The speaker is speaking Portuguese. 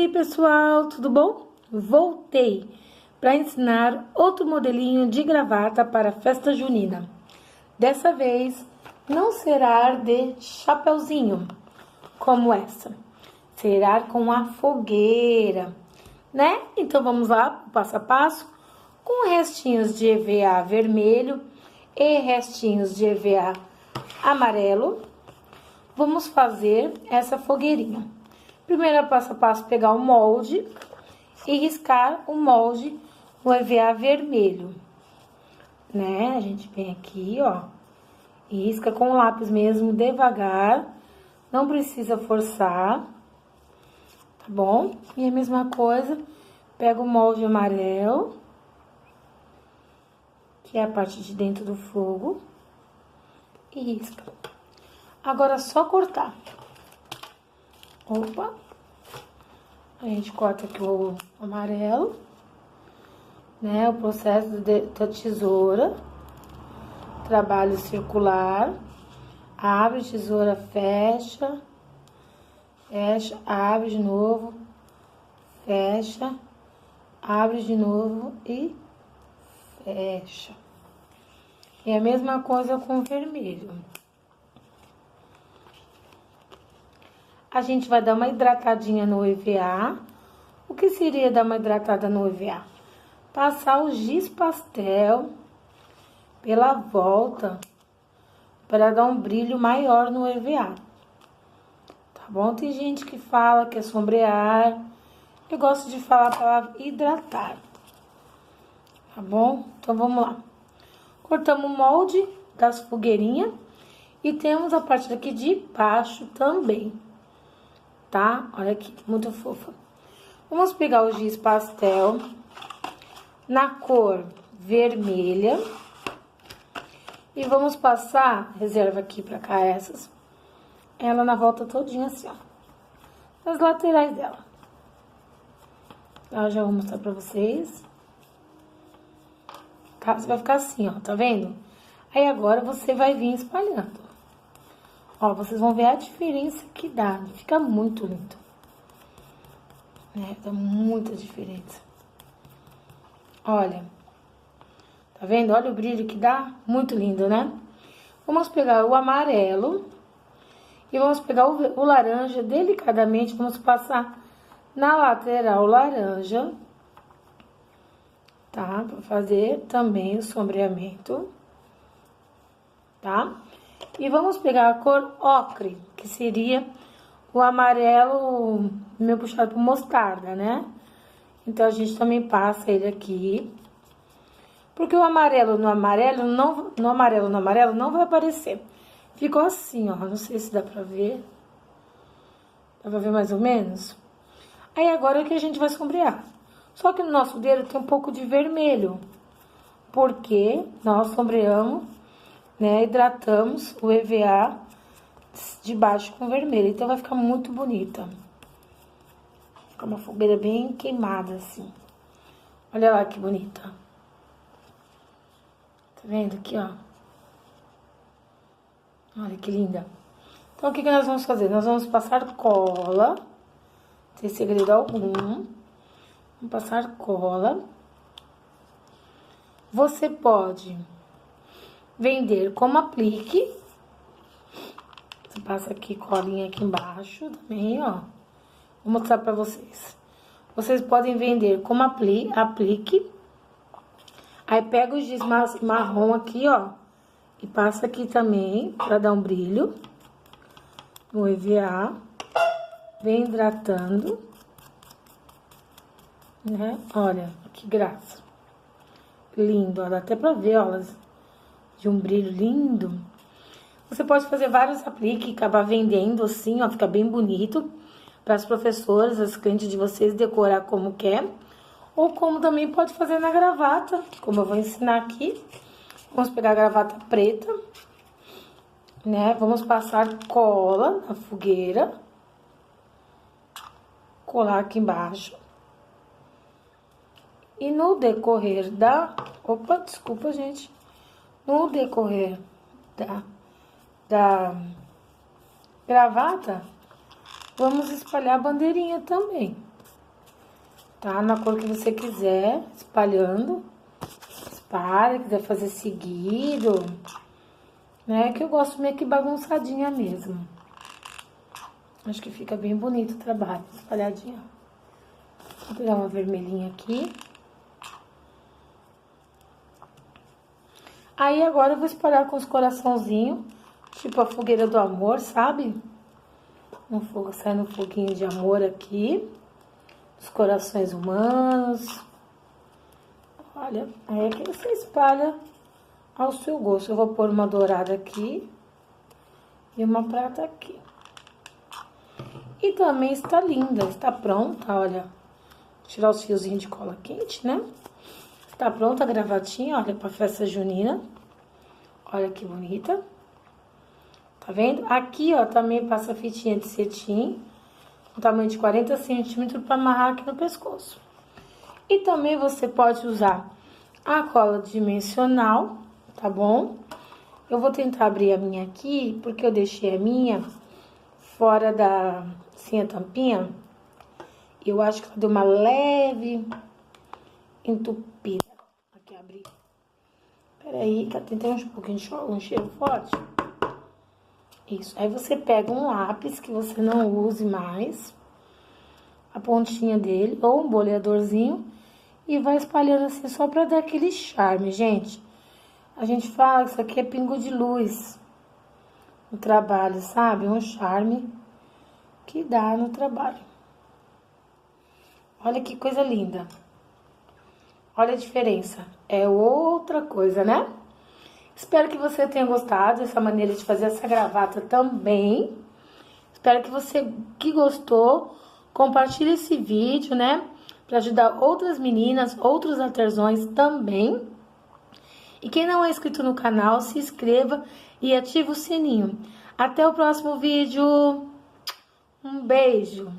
aí, pessoal, tudo bom? Voltei para ensinar outro modelinho de gravata para a festa junina. Dessa vez, não será de chapeuzinho, como essa. Será com a fogueira, né? Então, vamos lá, passo a passo, com restinhos de EVA vermelho e restinhos de EVA amarelo. Vamos fazer essa fogueirinha. Primeiro passo a passo, pegar o molde e riscar o molde no EVA vermelho, né? A gente vem aqui, ó, e risca com o lápis mesmo, devagar, não precisa forçar, tá bom? E a mesma coisa, pega o molde amarelo, que é a parte de dentro do fogo, e risca. Agora é só cortar. Opa! A gente corta aqui o amarelo, né? O processo da tesoura. Trabalho circular. Abre, tesoura, fecha. Fecha, abre de novo. Fecha. Abre de novo e fecha. E a mesma coisa com o vermelho. A gente vai dar uma hidratadinha no EVA. O que seria dar uma hidratada no EVA? Passar o giz pastel pela volta para dar um brilho maior no EVA. Tá bom? Tem gente que fala que é sombrear. Eu gosto de falar a palavra hidratar. Tá bom? Então, vamos lá. Cortamos o molde das fogueirinhas e temos a parte daqui de baixo também. Tá? Olha aqui, muito fofa. Vamos pegar o giz pastel na cor vermelha e vamos passar, reserva aqui pra cá ela na volta todinha assim, ó, nas laterais dela. Eu já vou mostrar pra vocês. Tá? Você vai ficar assim, ó, tá vendo? Aí agora você vai vir espalhando. Ó, vocês vão ver a diferença que dá. Fica muito lindo. Né? Dá muita diferença. Olha. Tá vendo? Olha o brilho que dá. Muito lindo, né? Vamos pegar o amarelo. E vamos pegar o laranja delicadamente. Vamos passar na lateral laranja. Tá? Pra fazer também o sombreamento. Tá? E vamos pegar a cor ocre, que seria o amarelo meio puxado pro mostarda, né? Então, a gente também passa ele aqui. Porque o amarelo no amarelo não vai aparecer. Ficou assim, ó. Não sei se dá pra ver. Dá pra ver mais ou menos? Aí, agora é que a gente vai sombrear. Só que no nosso dedo tem um pouco de vermelho. Porque nós sombreamos, né, hidratamos o EVA de baixo com vermelho. Então, vai ficar muito bonita. Fica uma fogueira bem queimada, assim. Olha lá que bonita. Tá vendo aqui, ó? Olha que linda. Então, o que nós vamos fazer? Nós vamos passar cola. Sem segredo algum. Vamos passar cola. Você pode vender como aplique. Você passa aqui colinha aqui embaixo também, ó. Vou mostrar pra vocês. Vocês podem vender como aplique. Aí pega o giz marrom aqui, ó. E passa aqui também pra dar um brilho no EVA. Vem hidratando. Né? Olha, que graça. Lindo, ó. Dá até pra ver, ó. De um brilho lindo. Você pode fazer vários apliques e acabar vendendo assim, ó, fica bem bonito para as professoras, as clientes de vocês decorar como quer. Ou como também pode fazer na gravata, como eu vou ensinar aqui. Vamos pegar a gravata preta, né? Vamos passar cola na fogueira. Colar aqui embaixo. E no decorrer da... Opa, desculpa, gente. No decorrer da gravata, vamos espalhar a bandeirinha também. tá? Na cor que você quiser, espalhando. Espalha, quiser fazer seguido, né? Que eu gosto meio que bagunçadinha mesmo. Acho que fica bem bonito o trabalho, espalhadinha. Vou pegar uma vermelhinha aqui. Aí agora eu vou espalhar com os coraçãozinhos, tipo a fogueira do amor, sabe? Um fogo, saindo um foguinho de amor aqui. Os corações humanos. Olha, aí é que você espalha ao seu gosto. Eu vou pôr uma dourada aqui e uma prata aqui. E também está linda, está pronta, olha. Vou tirar os fiozinhos de cola quente, né? Está pronta a gravatinha, olha, para festa junina. Olha que bonita. Tá vendo? Aqui, ó, também passa fitinha de cetim, um tamanho de 40 centímetros para amarrar aqui no pescoço. E também você pode usar a cola dimensional, tá bom? Eu vou tentar abrir a minha aqui, porque eu deixei a minha fora da, assim, a tampinha. Eu acho que ela deu uma leve entupida. Aqui, abri. Peraí, que eu tentei um pouquinho de um cheiro forte. Isso. Aí você pega um lápis que você não use mais, a pontinha dele, ou um boleadorzinho, e vai espalhando assim, só pra dar aquele charme, gente. A gente fala que isso aqui é pingo de luz no trabalho, sabe? Um charme que dá no trabalho. Olha que coisa linda. Olha a diferença. É outra coisa, né? Espero que você tenha gostado dessa maneira de fazer essa gravata também. Espero que você que gostou, compartilhe esse vídeo, né? Para ajudar outras meninas, outros artesãos também. E quem não é inscrito no canal, se inscreva e ative o sininho. Até o próximo vídeo. Um beijo.